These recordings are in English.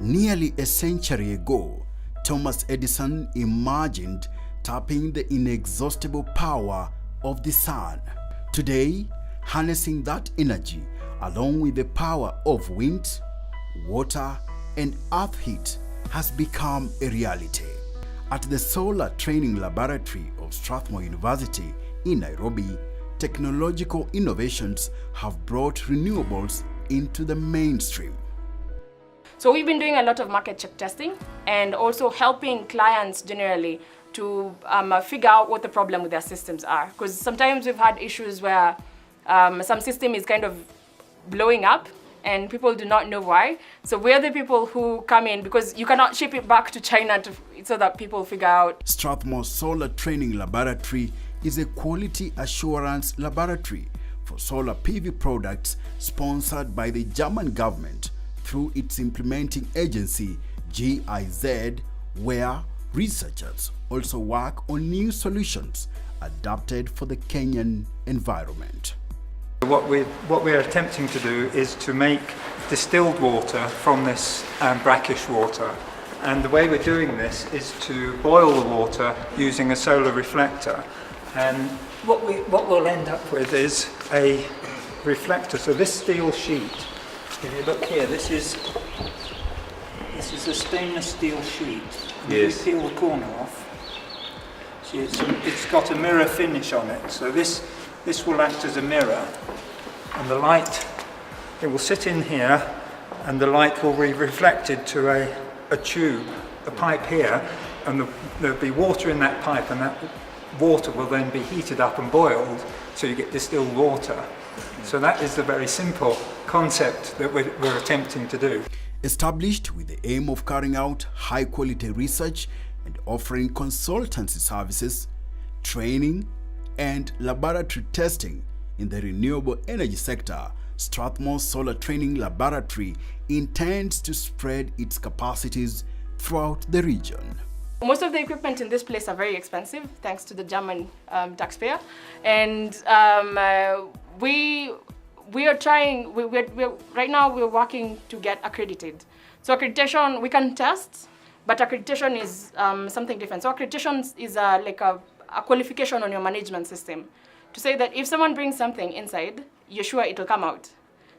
Nearly a century ago, Thomas Edison imagined tapping the inexhaustible power of the sun. Today, harnessing that energy along with the power of wind, water, and earth heat has become a reality. At the Solar Training Laboratory of Strathmore University in Nairobi, technological innovations have brought renewables into the mainstream. So we've been doing a lot of market check testing and also helping clients generally to figure out what the problem with their systems are. Because sometimes we've had issues where some system is kind of blowing up and people do not know why. So we're the people who come in because you cannot ship it back to China so that people figure out. Strathmore Solar Training Laboratory is a quality assurance laboratory for solar PV products sponsored by the German government through its implementing agency GIZ, where researchers also work on new solutions adapted for the Kenyan environment. What we're attempting to do is to make distilled water from this brackish water. And the way we're doing this is to boil the water using a solar reflector. And what we'll end up with is a reflector. So this steel sheet, if you look here, this is a stainless steel sheet. Yes. If you peel the corner off, see it's got a mirror finish on it. So this will act as a mirror, and the light, it will sit in here, and the light will be reflected to a tube, a pipe here, and there'll be water in that pipe, and that water will then be heated up and boiled, so you get distilled water. So that is the very simple concept that we're attempting to do. Established with the aim of carrying out high-quality research and offering consultancy services, training, and laboratory testing in the renewable energy sector, Strathmore Solar Training Laboratory intends to spread its capacities throughout the region. Most of the equipment in this place are very expensive, thanks to the German taxpayer, and we are trying. Right now we're working to get accredited. So accreditation, we can test, but accreditation is something different. So accreditation is like a qualification on your management system to say that if someone brings something inside, you're sure it'll come out.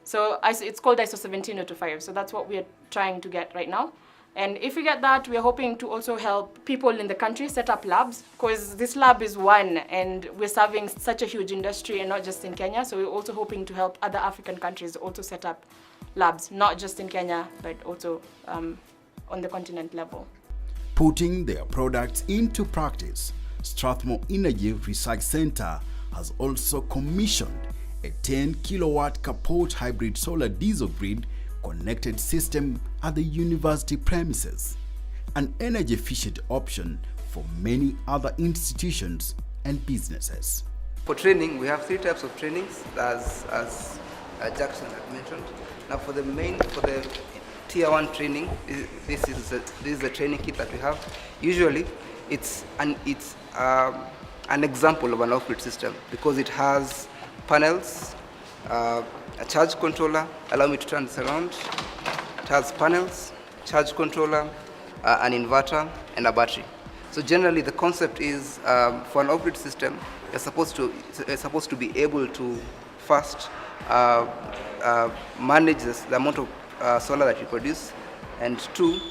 So it's called ISO 17025. So that's what we're trying to get right now. And if we get that, we're hoping to also help people in the country set up labs, because this lab is one and we're serving such a huge industry, and not just in Kenya. So we're also hoping to help other African countries also set up labs, not just in Kenya, but also on the continent level. Putting their products into practice, Strathmore Energy Research Center has also commissioned a 10 kilowatt Kapot hybrid solar diesel grid connected system at the university premises, an energy efficient option for many other institutions and businesses. For training, we have 3 types of trainings, as Jackson had mentioned. Now for the tier 1 training, this is the training kit that we have. Usually it's an example of an off-grid system because it has panels, a charge controller, allow me to turn this around. It has panels, charge controller, an inverter, and a battery. So generally the concept is for an off-grid system, you're supposed to be able to first manage the amount of solar that you produce, and 2,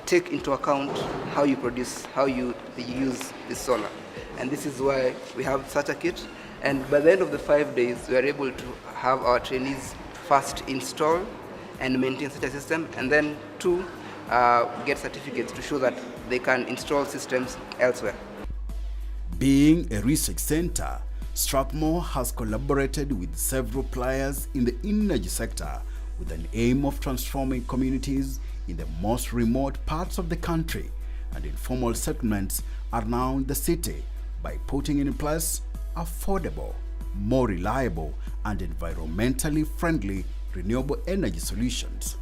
take into account how you produce, how you use this solar. And this is why we have such a kit. And by the end of the 5 days, we are able to have our trainees first install and maintain such a system, and then 2, get certificates to show that they can install systems elsewhere. Being a research center, Strathmore has collaborated with several players in the energy sector with an aim of transforming communities in the most remote parts of the country and informal settlements around the city by putting in place affordable, more reliable, and environmentally friendly renewable energy solutions.